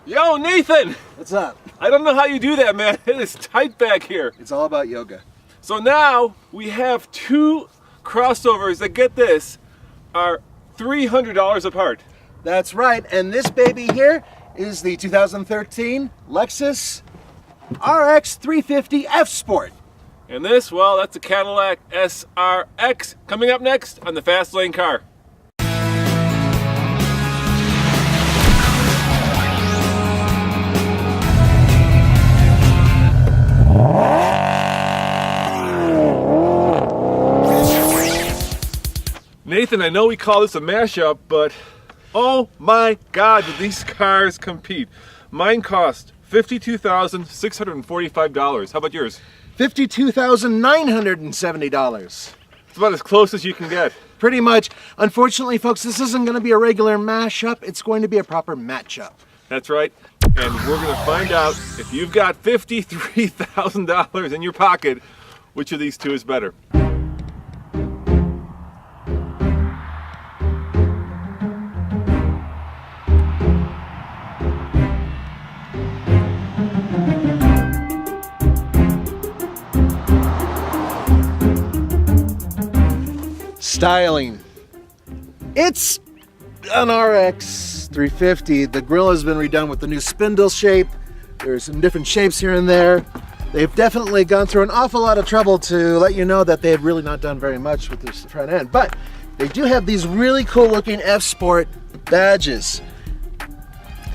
Yo, Nathan! What's up? I don't know how you do that, man. It is tight back here. It's all about yoga. So now we have two crossovers that, get this, are $300 apart. That's right, and this baby here is the 2013 Lexus RX 350 F Sport. And this, well, that's a Cadillac SRX. Coming up next on the Fast Lane Car. Nathan, I know we call this a mashup, but oh my God, do these cars compete. Mine cost $52,645. How about yours? $52,970. It's about as close as you can get. Pretty much. Unfortunately, folks, this isn't going to be a regular mashup. It's going to be a proper matchup. That's right. And we're going to find out if you've got $53,000 in your pocket, which of these two is better. Styling. It's an RX 350. The grille has been redone with the new spindle shape. There's some different shapes here and there. They've definitely gone through an awful lot of trouble to let you know that they've really not done very much with this front end. But they do have these really cool looking F Sport badges.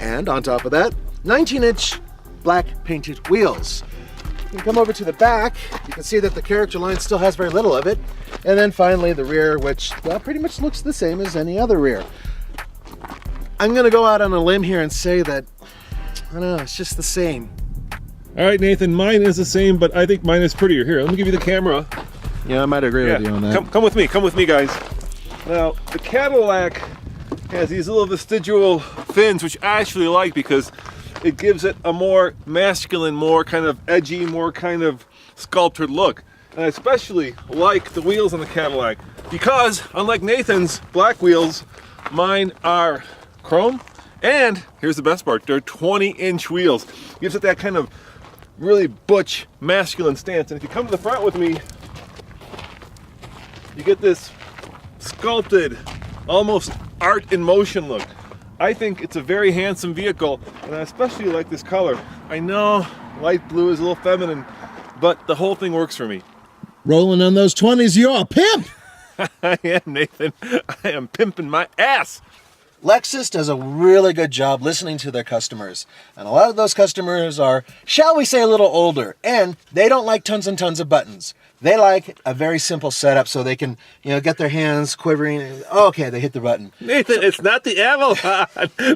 And on top of that, 19-inch black painted wheels. You can come over to the back, you can see that the character line still has very little of it. And then finally the rear, which, well, pretty much looks the same as any other rear. I'm gonna go out on a limb here and say that, I don't know, it's just the same. All right, Nathan, mine is the same, but I think mine is prettier. Here, let me give you the camera. Yeah, I might agree with you on that. Come with me, guys. Now, the Cadillac has these little vestigial fins, which I actually like because it gives it a more masculine, more kind of edgy, more kind of sculpted look. And I especially like the wheels on the Cadillac because, unlike Nathan's black wheels, mine are chrome. And here's the best part, they're 20-inch wheels. Gives it that kind of really butch, masculine stance. And if you come to the front with me, you get this sculpted, almost art in motion look. I think it's a very handsome vehicle, and I especially like this color. I know light blue is a little feminine, but the whole thing works for me. Rolling on those 20s, you're a pimp! I am, Nathan. I am pimping my ass. Lexus does a really good job listening to their customers. And a lot of those customers are, shall we say, a little older, and they don't like tons and tons of buttons. They like a very simple setup so they can, get their hands quivering. Okay, they hit the button. Nathan, it's not the Avalon.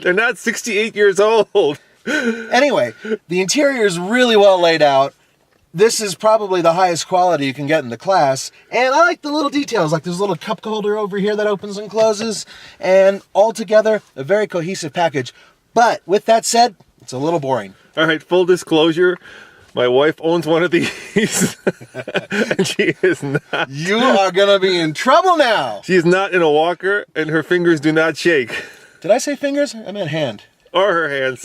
They're not 68 years old. Anyway, the interior is really well laid out. This is probably the highest quality you can get in the class. And I like the little details, like there's a little cup holder over here that opens and closes. And altogether, a very cohesive package. But with that said, it's a little boring. All right, full disclosure. My wife owns one of these, and she is not. You are gonna be in trouble now. She is not in a walker, and her fingers do not shake. Did I say fingers? I meant hand. Or her hands.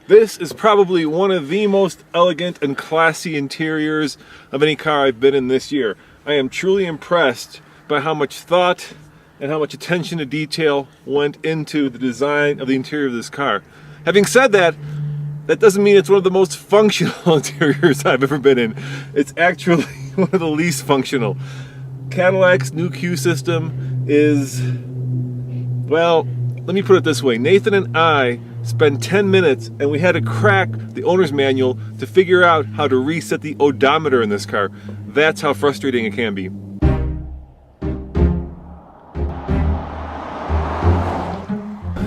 This is probably one of the most elegant and classy interiors of any car I've been in this year. I am truly impressed by how much thought and how much attention to detail went into the design of the interior of this car. Having said that, that doesn't mean it's one of the most functional interiors I've ever been in. It's actually one of the least functional. Cadillac's new Q system is, well, let me put it this way. Nathan and I spent 10 minutes and we had to crack the owner's manual to figure out how to reset the odometer in this car. That's how frustrating it can be.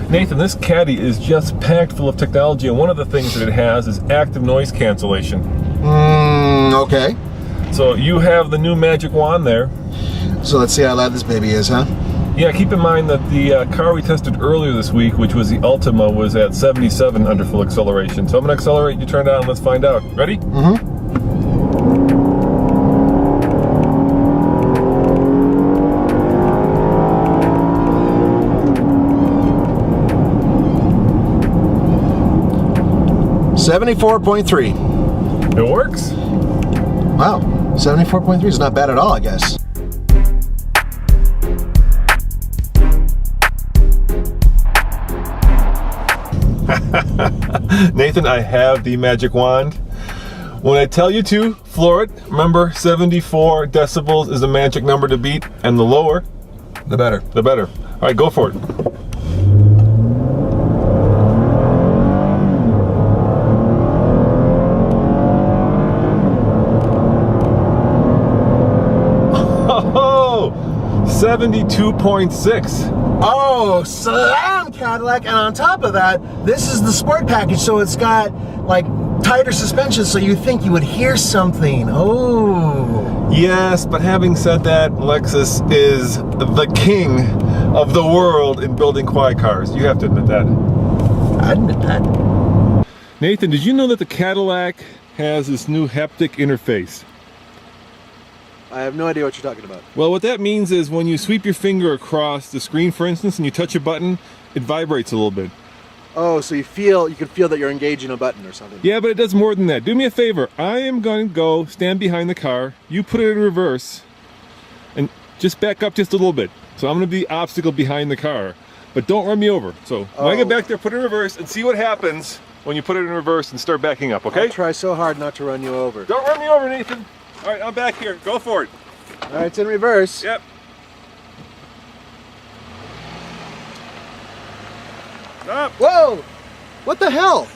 Nathan, this Caddy is just packed full of technology, and one of the things that it has is active noise cancellation. Okay. So you have the new magic wand there. So let's see how loud this baby is, huh? Yeah, keep in mind that the car we tested earlier this week, which was the Ultima, was at 77 under full acceleration. So I'm gonna accelerate, you turn it on, let's find out. Ready? Mm-hmm. 74.3. It works. Wow, 74.3 is not bad at all, I guess. Nathan, I have the magic wand. When I tell you to floor it, remember 74 decibels is the magic number to beat, and the lower, The better. the better. All right, go for it. Oh, 72.6. Oh, slam, Cadillac. And on top of that, this is the sport package, so it's got like tighter suspension, so you think you would hear something. Oh. Yes, but having said that, Lexus is the king of the world in building quiet cars. You have to admit that. I admit that. Nathan, did you know that the Cadillac has this new haptic interface? I have no idea what you're talking about. Well, what that means is when you sweep your finger across the screen, for instance, and you touch a button, it vibrates a little bit. Oh, so you can feel that you're engaging a button or something. Yeah, but it does more than that. Do me a favor. I am going to go stand behind the car. You put it in reverse and just back up just a little bit. So I'm going to be the obstacle behind the car, but don't run me over. So when I get back there, put it in reverse and see what happens when you put it in reverse and start backing up, okay? I'll try so hard not to run you over. Don't run me over, Nathan. All right, I'm back here. Go for it. All right, it's in reverse. Yep. Stop. Whoa! What the hell?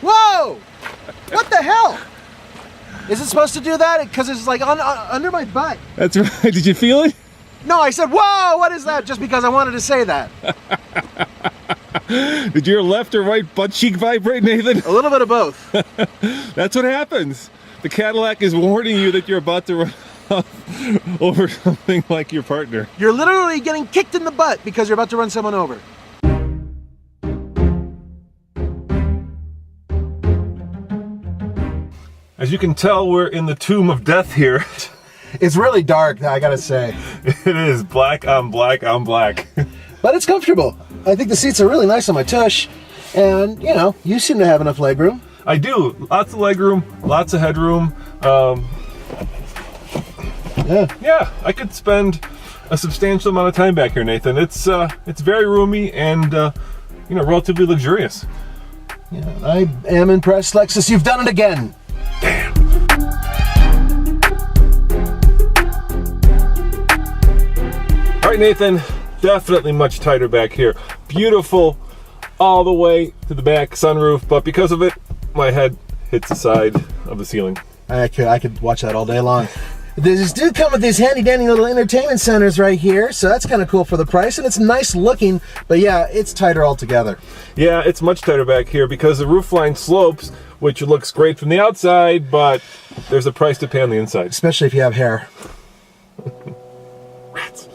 Whoa! What the hell? Is it supposed to do that? Because it's like under my butt. That's right. Did you feel it? No, I said, whoa, what is that? Just because I wanted to say that. Did your left or right butt cheek vibrate, Nathan? A little bit of both. That's what happens. The Cadillac is warning you that you're about to run off over something like your partner. You're literally getting kicked in the butt because you're about to run someone over. As you can tell, we're in the tomb of death here. It's really dark, I gotta say. It is black on black on black. But it's comfortable. I think the seats are really nice on my tush. And, you know, you seem to have enough legroom. I do. Lots of legroom, lots of headroom. Yeah, I could spend a substantial amount of time back here, Nathan. It's very roomy and you know, relatively luxurious. Yeah, I am impressed, Lexus. You've done it again. Damn. All right, Nathan. Definitely much tighter back here. Beautiful all the way to the back sunroof, but because of it, my head hits the side of the ceiling. I could watch that all day long. These do come with these handy dandy little entertainment centers right here, so that's kind of cool for the price, and it's nice looking, but yeah, it's tighter altogether. Yeah, it's much tighter back here because the roofline slopes, which looks great from the outside, but there's a price to pay on the inside. Especially if you have hair. Rats.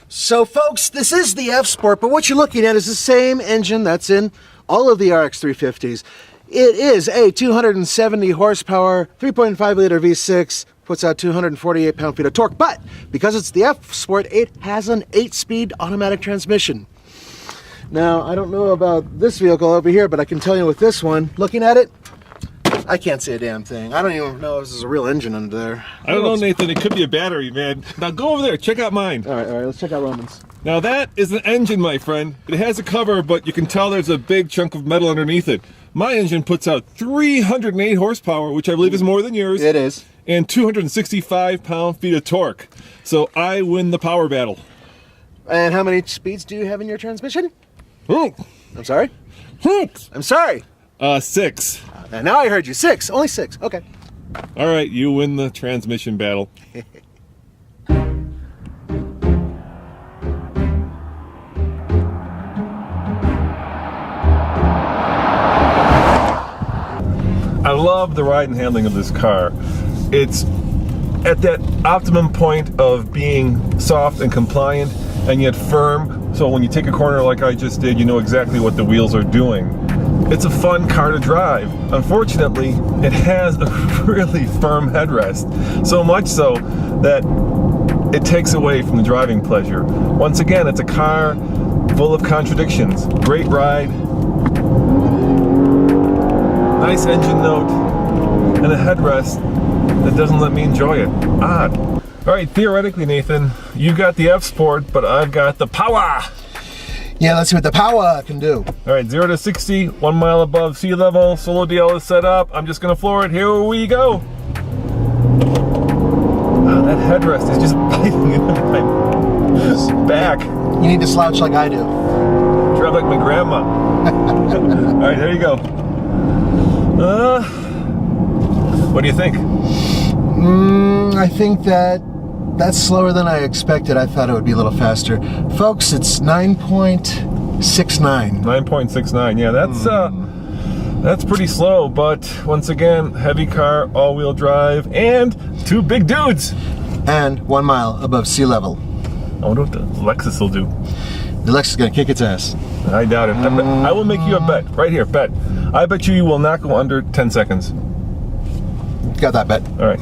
So folks, this is the F-Sport, but what you're looking at is the same engine that's in all of the RX 350s. It is a 270 horsepower, 3.5 liter V6, puts out 248 pound-feet of torque, but because it's the F-Sport, it has an 8-speed automatic transmission. Now, I don't know about this vehicle over here, but I can tell you with this one, looking at it, I can't see a damn thing. I don't even know if this is a real engine under there. I don't know, Nathan. It could be a battery, man. Now go over there. Check out mine. All right, let's check out Roman's. Now that is an engine, my friend. It has a cover, but you can tell there's a big chunk of metal underneath it. My engine puts out 308 horsepower, which I believe is more than yours. It is. And 265 pound-feet of torque. So I win the power battle. And how many speeds do you have in your transmission? Oh. I'm sorry? I'm sorry. 6. And now I heard you. 6. Only 6. Okay. All right, you win the transmission battle. I love the ride and handling of this car. It's at that optimum point of being soft and compliant and yet firm. So when you take a corner like I just did, you know exactly what the wheels are doing. It's a fun car to drive. Unfortunately, it has a really firm headrest. So much so that it takes away from the driving pleasure. Once again, it's a car full of contradictions. Great ride, Nice engine note and a headrest that doesn't let me enjoy it. Odd. All right, theoretically, Nathan, you got the F Sport, but I've got the power. Yeah, let's see what the power can do. All right, 0 to 60, 1 mile above sea level. Solo DL is set up. I'm just gonna floor it. Here we go. Oh, that headrest is just biting into my back. You need to slouch like I do. Drive like my grandma. All right, there you go. What do you think? I think that's slower than I expected. I thought it would be a little faster. Folks, it's 9.69. 9.69, yeah, that's pretty slow, but once again, heavy car, all-wheel drive, and 2 big dudes. And 1 mile above sea level. I wonder what the Lexus will do. The Lexus is gonna kick its ass. I doubt it. I will make you a bet, right here, bet. I bet you will not go under 10 seconds. Got that bet. All right.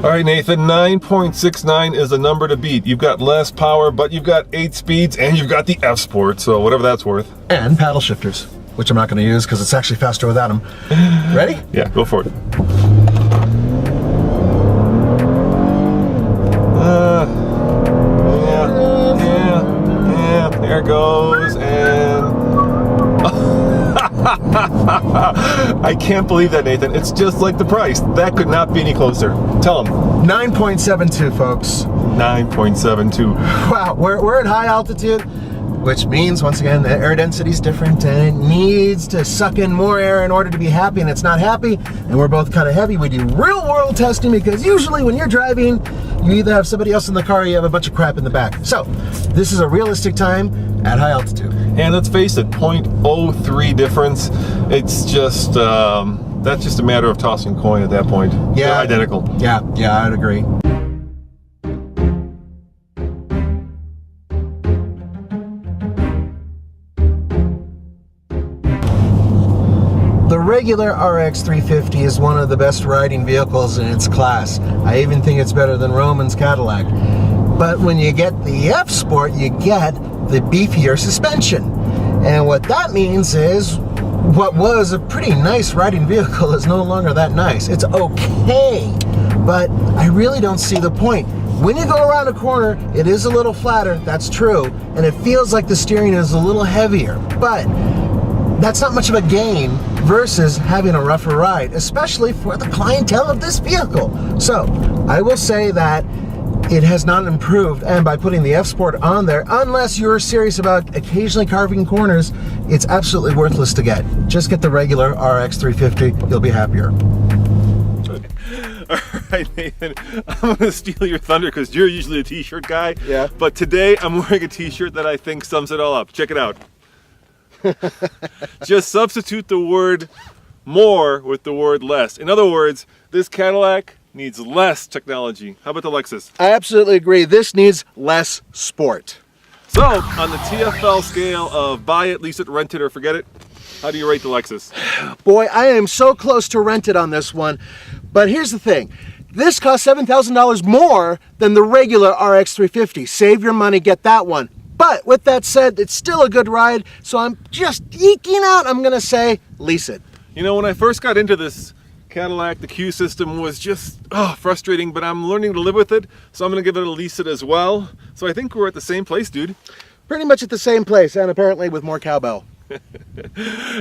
All right, Nathan, 9.69 is a number to beat. You've got less power, but you've got 8 speeds, and you've got the F Sport, so whatever that's worth. And paddle shifters, which I'm not going to use because it's actually faster without them. Ready? Yeah, go for it. Yeah, there it goes, and... I can't believe that, Nathan. It's just like the price. That could not be any closer. Tell them. 9.72, folks. 9.72. Wow, we're at high altitude, which means, once again, the air density is different and it needs to suck in more air in order to be happy, and it's not happy, and we're both kind of heavy. We do real world testing because usually when you're driving, you either have somebody else in the car or you have a bunch of crap in the back. So, this is a realistic time at high altitude. And let's face it, 0.03 difference. It's just, that's just a matter of tossing a coin at that point. Yeah. They're identical. Yeah, I'd agree. The regular RX 350 is one of the best riding vehicles in its class. I even think it's better than Roman's Cadillac. But when you get the F Sport, you get the beefier suspension. And what that means is what was a pretty nice riding vehicle is no longer that nice. It's okay, but I really don't see the point. When you go around a corner, it is a little flatter, that's true, and it feels like the steering is a little heavier, but that's not much of a gain versus having a rougher ride, especially for the clientele of this vehicle. So I will say that it has not improved, and by putting the F Sport on there, unless you're serious about occasionally carving corners, it's absolutely worthless to get. Just get the regular RX 350, you'll be happier. All right, Nathan, I'm going to steal your thunder because you're usually a t-shirt guy. Yeah. But today I'm wearing a t-shirt that I think sums it all up. Check it out. Just substitute the word more with the word less. In other words, this Cadillac needs less technology. How about the Lexus? I absolutely agree. This needs less sport. So, on the TFL scale of buy it, lease it, rent it, or forget it, how do you rate the Lexus? Boy, I am so close to rent it on this one. But here's the thing. This costs $7,000 more than the regular RX 350. Save your money, get that one. But with that said, it's still a good ride, so I'm just eking out. I'm going to say lease it. You know, when I first got into this Cadillac, the Q system was just frustrating, but I'm learning to live with it, so I'm going to give it a lease it as well. So I think we're at the same place, dude. Pretty much at the same place, and apparently with more cowbell.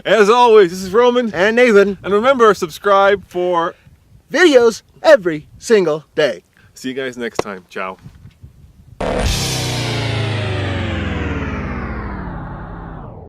As always, this is Roman. And Nathan. And remember, subscribe for videos every single day. See you guys next time. Ciao.